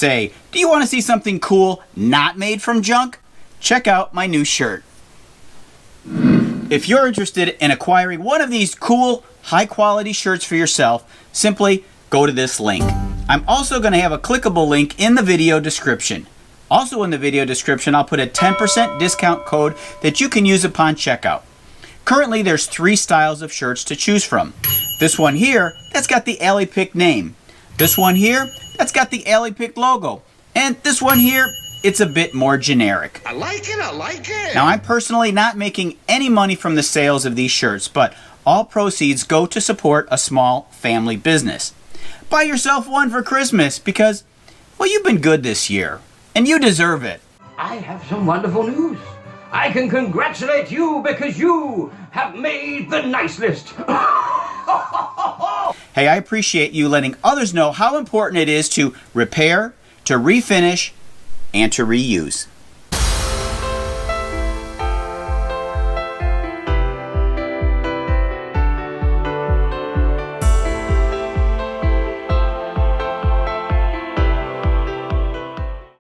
Say, do you want to see something cool not made from junk? Check out my new shirt. If you're interested in acquiring one of these cool, high-quality shirts for yourself, simply go to this link. I'm also going to have a clickable link in the video description. Also in the video description, I'll put a 10% discount code that you can use upon checkout. Currently, there's 3 styles of shirts to choose from. This one here, that's got the Alley Pick name. This one here, that's got the Alley Pick logo. And this one here, it's a bit more generic. I like it. Now, I'm personally not making any money from the sales of these shirts, but all proceeds go to support a small family business. Buy yourself one for Christmas because, well, you've been good this year, and you deserve it. I have some wonderful news. I can congratulate you because you have made the nice list. Hey, I appreciate you letting others know how important it is to repair, to refinish, and to reuse.